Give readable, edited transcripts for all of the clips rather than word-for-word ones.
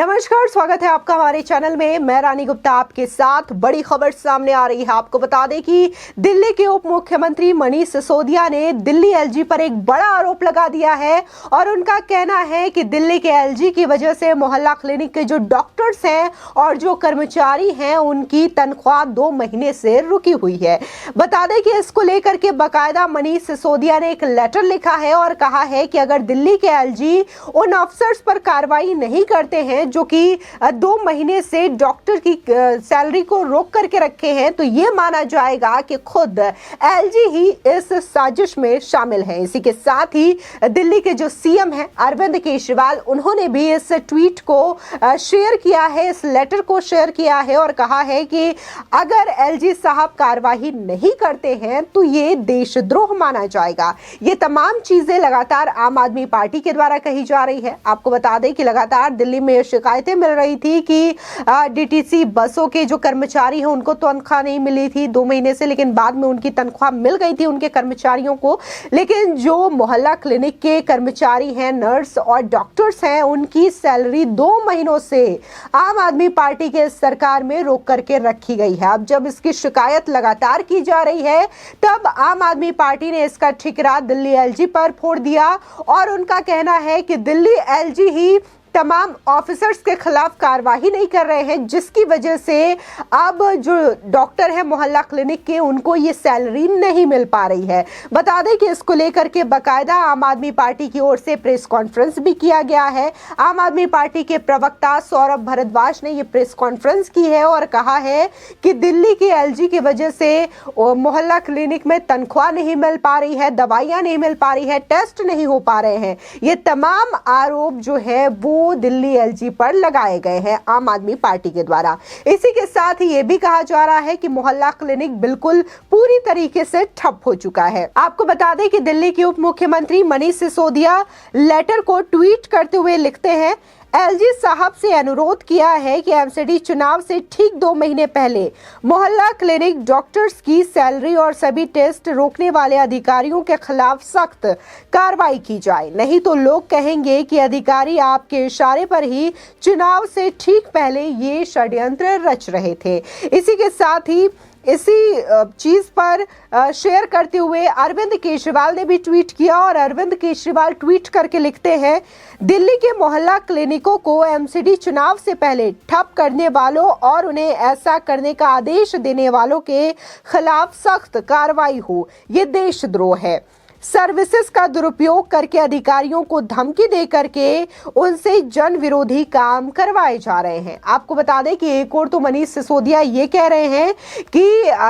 नमस्कार, स्वागत है आपका हमारे चैनल में। मैं रानी गुप्ता आपके साथ। बड़ी खबर सामने आ रही है। आपको बता दें कि दिल्ली के उप मुख्यमंत्री मनीष सिसोदिया ने दिल्ली एलजी पर एक बड़ा आरोप लगा दिया है और उनका कहना है कि दिल्ली के एलजी की वजह से मोहल्ला क्लिनिक के जो डॉक्टर्स हैं और जो कर्मचारी हैं उनकी तनख्वाह 2 महीने से रुकी हुई है। बता दें कि इसको लेकर के बाकायदा मनीष सिसोदिया ने एक लेटर लिखा है और कहा है कि अगर दिल्ली के एलजी उन अफसर्स पर कार्रवाई नहीं करते हैं जो कि 2 महीने से डॉक्टर की सैलरी को रोक करके रखे हैं, तो ये माना जाएगा कि खुद एलजी ही इस साजिश में शामिल है। इसी के साथ ही दिल्ली के जो सीएम हैं अरविंद केजरीवाल, उन्होंने भी इस ट्वीट को शेयर किया है, इस लेटर को शेयर किया है और कहा है कि अगर एलजी साहब कार्रवाई नहीं करते हैं तो ये देशद्रोह माना जाएगा। ये तमाम चीजें लगातार आम आदमी पार्टी के द्वारा कही जा रही है। आपको बता दें कि लगातार दिल्ली में शिकायतें मिल रही थी कि डीटीसी बसों के जो कर्मचारी हैं उनको तनख्वाह नहीं मिली थी 2 महीने से, लेकिन बाद में उनकी तनख्वाह मिल गई थी उनके कर्मचारियों को। लेकिन जो मोहल्ला क्लिनिक के कर्मचारी हैं, नर्स और डॉक्टर्स हैं, उनकी सैलरी 2 महीनों से आम आदमी पार्टी के सरकार में रोक करके रखी गई है। अब जब इसकी शिकायत लगातार की जा रही है तब आम आदमी पार्टी ने इसका ठिकरा दिल्ली एलजी पर फोड़ दिया और उनका कहना है कि दिल्ली एलजी ही तमाम ऑफिसर्स के खिलाफ कार्रवाई नहीं कर रहे हैं, जिसकी वजह से अब जो डॉक्टर है मोहल्ला क्लिनिक के, उनको ये सैलरी नहीं मिल पा रही है। बता दें कि इसको लेकर के बाकायदा आम आदमी पार्टी की ओर से प्रेस कॉन्फ्रेंस भी किया गया है। आम आदमी पार्टी के प्रवक्ता सौरभ भारद्वाज ने ये प्रेस कॉन्फ्रेंस की है और कहा है कि दिल्ली के एलजी की वजह से मोहल्ला क्लिनिक में तनख्वाह नहीं मिल पा रही है, दवाइयां नहीं मिल पा रही है, टेस्ट नहीं हो पा रहे हैं। ये तमाम आरोप जो है वो दिल्ली एलजी पर लगाए गए हैं आम आदमी पार्टी के द्वारा। इसी के साथ ही यह भी कहा जा रहा है कि मोहल्ला क्लिनिक बिल्कुल पूरी तरीके से ठप हो चुका है। आपको बता दें कि दिल्ली के उप मुख्यमंत्री मनीष सिसोदिया लेटर को ट्वीट करते हुए लिखते हैं, एलजी साहब से अनुरोध किया है कि एमसीडी चुनाव से ठीक 2 महीने पहले मोहल्ला क्लिनिक डॉक्टर्स की सैलरी और सभी टेस्ट रोकने वाले अधिकारियों के खिलाफ सख्त कार्रवाई की जाए, नहीं तो लोग कहेंगे कि अधिकारी आपके इशारे पर ही चुनाव से ठीक पहले ये षड्यंत्र रच रहे थे। इसी के साथ ही इसी चीज पर शेयर करते हुए अरविंद केजरीवाल ने भी ट्वीट किया और अरविंद केजरीवाल ट्वीट करके लिखते हैं, दिल्ली के मोहल्ला क्लिनिकों को एमसीडी चुनाव से पहले ठप करने वालों और उन्हें ऐसा करने का आदेश देने वालों के खिलाफ सख्त कार्रवाई हो। ये देशद्रोह है। सर्विसेज का दुरुपयोग करके अधिकारियों को धमकी दे करके उनसे जन विरोधी काम करवाए जा रहे हैं। आपको बता दें कि एक और तो मनीष सिसोदिया ये कह रहे हैं कि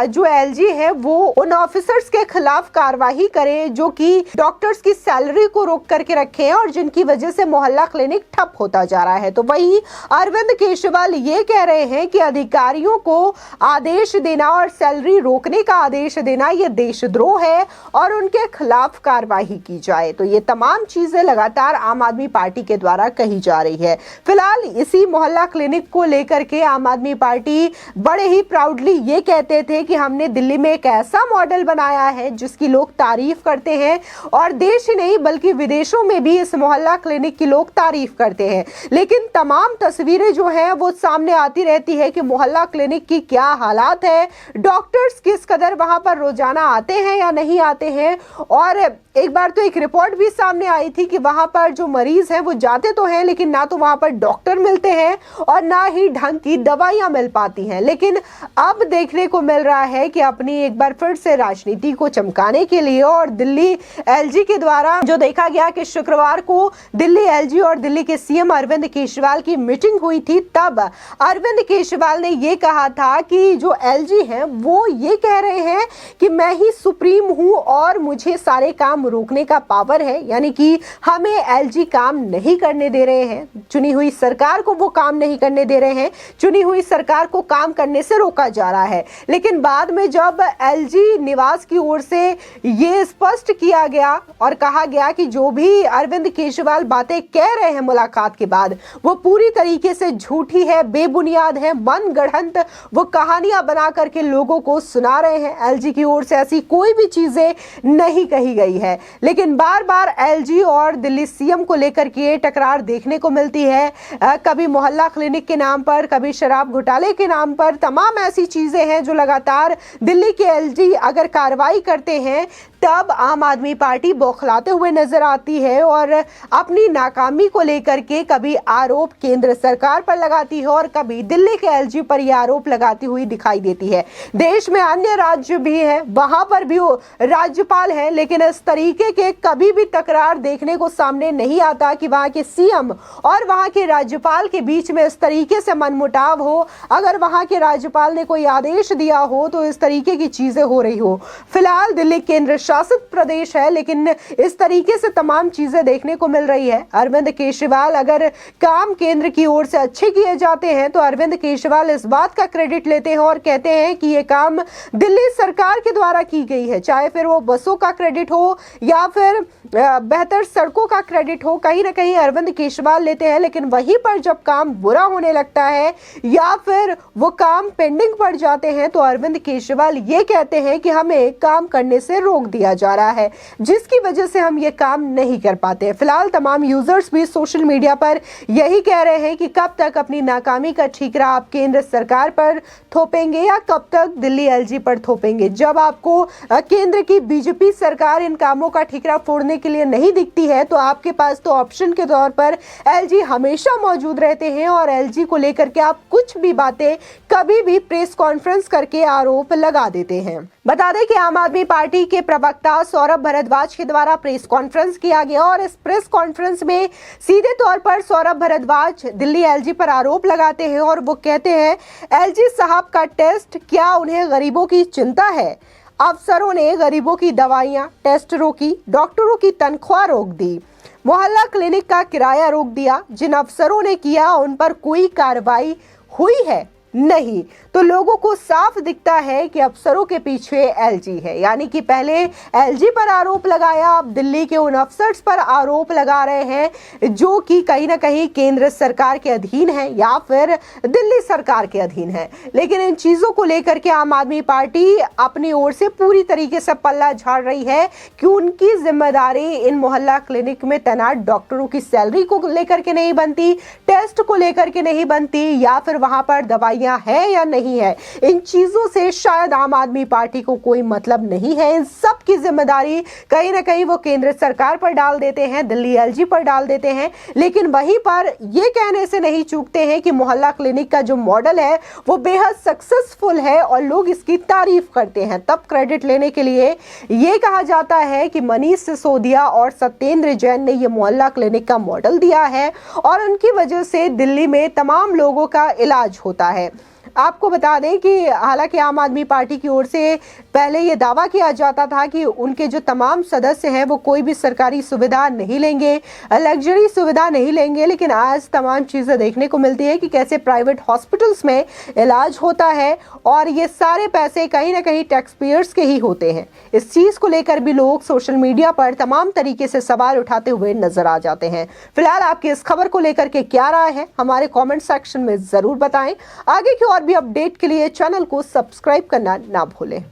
जो एलजी है वो उन ऑफिसर्स के खिलाफ कार्रवाई करे जो कि डॉक्टर्स की सैलरी को रोक करके रखे हैं और जिनकी वजह से मोहल्ला क्लिनिक ठप होता जा रहा है। तो वही अरविंद केजरीवाल ये कह रहे हैं कि अधिकारियों को आदेश देना और सैलरी रोकने का आदेश देना ये देशद्रोह है और उनके खिलाफ कार्रवाई की जाए। तो ये तमाम चीजें लगातार आम आदमी पार्टी के द्वारा कही जा रही है। फिलहाल इसी मोहल्ला क्लिनिक को लेकर के आम आदमी पार्टी बड़े ही प्राउडली ये कहते थे कि हमने दिल्ली में एक ऐसा मॉडल बनाया है जिसकी लोग तारीफ करते हैं और देश ही नहीं बल्कि विदेशों में भी इस मोहल्ला क्लिनिक की लोग तारीफ करते हैं। लेकिन तमाम तस्वीरें जो हैं वो सामने आती रहती है कि मोहल्ला क्लिनिक की क्या हालात है, डॉक्टर्स किस कदर वहां पर रोजाना आते हैं या नहीं आते हैं। और एक बार तो एक रिपोर्ट भी सामने आई थी कि वहां पर जो मरीज हैं वो जाते तो हैं लेकिन ना तो वहां पर डॉक्टर मिलते हैं और ना ही ढंग की दवाइयां मिल पाती हैं। लेकिन अब देखने को मिल रहा है कि अपनी एक बार फिर से राजनीति को चमकाने के लिए और दिल्ली एलजी के द्वारा जो देखा गया कि शुक्रवार को दिल्ली एलजी और दिल्ली के सीएम अरविंद केजरीवाल की मीटिंग हुई थी, तब अरविंद केजरीवाल ने यह कहा था कि जो एलजी हैं वो ये कह रहे हैं कि मैं ही सुप्रीम हूं और मुझे सारे काम रोकने का पावर है, यानी कि हमें एलजी काम नहीं करने दे रहे हैं। चुनी हुई सरकार को वो काम नहीं करने दे रहे हैं, चुनी हुई सरकार को काम करने से रोका जा रहा है। लेकिन बाद में जब एलजी निवास की ओर से ये स्पष्ट किया गया और कहा गया कि जो भी अरविंद केजरीवाल बातें कह रहे हैं मुलाकात के बाद वो पूरी तरीके से झूठी है, बेबुनियाद है, मनगढ़ंत वो कहानियां बना करके लोगों को सुना रहे हैं, एलजी की ओर से ऐसी कोई भी चीजें नहीं कही कही गई है। लेकिन बार बार एलजी और दिल्ली सीएम को लेकर के टकरार देखने को मिलती है। कभी मोहल्ला क्लिनिक के नाम पर, कभी शराब घोटाले के नाम पर, तमाम ऐसी चीजें हैं जो लगातार दिल्ली के एलजी अगर कार्रवाई करते हैं तब आम आदमी पार्टी बौखलाते हुए नजर आती है और अपनी नाकामी को लेकर के कभी आरोप केंद्र सरकार पर लगाती है और कभी दिल्ली के एलजी पर यह आरोप लगाती हुई दिखाई देती है। देश में अन्य राज्य भी है, वहां पर भी राज्यपाल है, लेकिन इस तरीके के कभी भी तकरार देखने को सामने नहीं आता कि वहां के सीएम और वहां के राज्यपाल के बीच में इस तरीके से मनमुटाव हो। अगर वहां के राज्यपाल ने कोई आदेश दिया हो तो इस तरीके की चीजें हो रही हो। फिलहाल दिल्ली केंद्र शासित प्रदेश है, लेकिन इस तरीके से तमाम चीजें देखने को मिल रही है। अरविंद केजरीवाल अगर काम केंद्र की ओर से अच्छे किए जाते हैं तो अरविंद केजरीवाल इस बात का क्रेडिट लेते हैं और कहते हैं कि ये काम दिल्ली सरकार के द्वारा की गई है, चाहे फिर वो बसों का क्रेडिट हो या फिर बेहतर सड़कों का क्रेडिट हो, कहीं ना कहीं अरविंद केजरीवाल लेते हैं। लेकिन वहीं पर जब काम बुरा होने लगता है या फिर वो काम पेंडिंग पड़ जाते हैं तो अरविंद केजरीवाल ये कहते हैं कि हमें काम करने से रोक दिया जा रहा है, जिसकी वजह से हम ये काम नहीं कर पाते। फिलहाल तमाम यूजर्स भी सोशल मीडिया पर यही कह रहे हैं कि कब तक अपनी नाकामी का ठीकरा आप केंद्र सरकार पर थोपेंगे या कब तक दिल्ली एलजी पर थोपेंगे। जब आपको केंद्र की बीजेपी सरकार इन कामों का ठीकरा फोड़ने के लिए नहीं दिखती है तो आपके पास तो ऑप्शन के तौर पर एलजी हमेशा मौजूद रहते हैं और एलजी को लेकर के आप कुछ भी बातें कभी भी प्रेस कॉन्फ्रेंस करके आरोप लगा देते हैं। बता दें कि आम आदमी पार्टी के प्रवक्ता सौरभ भारद्वाज के द्वारा प्रेस कॉन्फ्रेंस किया गया और इस प्रेस कॉन्फ्रेंस में सीधे तौर पर सौरभ भारद्वाज दिल्ली एलजी पर आरोप लगाते हैं और वो कहते हैं, एलजी साहब का टेस्ट, क्या उन्हें गरीबों की चिंता है? अफसरों ने गरीबों की दवाइयां, टेस्ट रोकी, डॉक्टरों की तनख्वाह रोक दी, मोहल्ला क्लिनिक का किराया रोक दिया। जिन अफसरों ने किया उन पर कोई कार्रवाई हुई है? नहीं। तो लोगों को साफ दिखता है कि अफसरों के पीछे एलजी है, यानी कि पहले एलजी पर आरोप लगाया, अब दिल्ली के उन अफसर्स पर आरोप लगा रहे हैं जो कि कहीं ना कहीं केंद्र सरकार के अधीन है या फिर दिल्ली सरकार के अधीन है। लेकिन इन चीजों को लेकर के आम आदमी पार्टी अपनी ओर से पूरी तरीके से पल्ला झाड़ रही है कि उनकी जिम्मेदारी इन मोहल्ला क्लिनिक में तैनात डॉक्टरों की सैलरी को लेकर के नहीं बनती, टेस्ट को लेकर के नहीं बनती, या फिर वहां पर दवाई है या नहीं है। इन चीजों से शायद आम आदमी पार्टी को कोई मतलब नहीं है। इन सब की जिम्मेदारी कहीं ना कहीं वो केंद्र सरकार पर डाल देते हैं, दिल्ली एलजी पर डाल देते हैं। लेकिन वहीं पर ये कहने से नहीं चूकते हैं कि मोहल्ला क्लिनिक का जो मॉडल है वो बेहद सक्सेसफुल है और लोग इसकी तारीफ करते हैं। तब क्रेडिट लेने के लिए ये कहा जाता है कि मनीष सिसोदिया और सत्येंद्र जैन ने ये मोहल्ला क्लिनिक का मॉडल दिया है और उनकी वजह से दिल्ली में तमाम लोगों का इलाज होता है। आपको बता दें कि हालांकि आम आदमी पार्टी की ओर से पहले ये दावा किया जाता था कि उनके जो तमाम सदस्य हैं वो कोई भी सरकारी सुविधा नहीं लेंगे, लग्जरी सुविधा नहीं लेंगे, लेकिन आज तमाम चीज़ें देखने को मिलती है कि कैसे प्राइवेट हॉस्पिटल्स में इलाज होता है और ये सारे पैसे कहीं ना कहीं टैक्स पेयर्स के ही होते हैं। इस चीज़ को लेकर भी लोग सोशल मीडिया पर तमाम तरीके से सवाल उठाते हुए नजर आ जाते हैं। फिलहाल आपकी इस खबर को लेकर के क्या राय है हमारे कॉमेंट सेक्शन में ज़रूर बताएं। आगे की और भी अपडेट के लिए चैनल को सब्सक्राइब करना ना भूलें।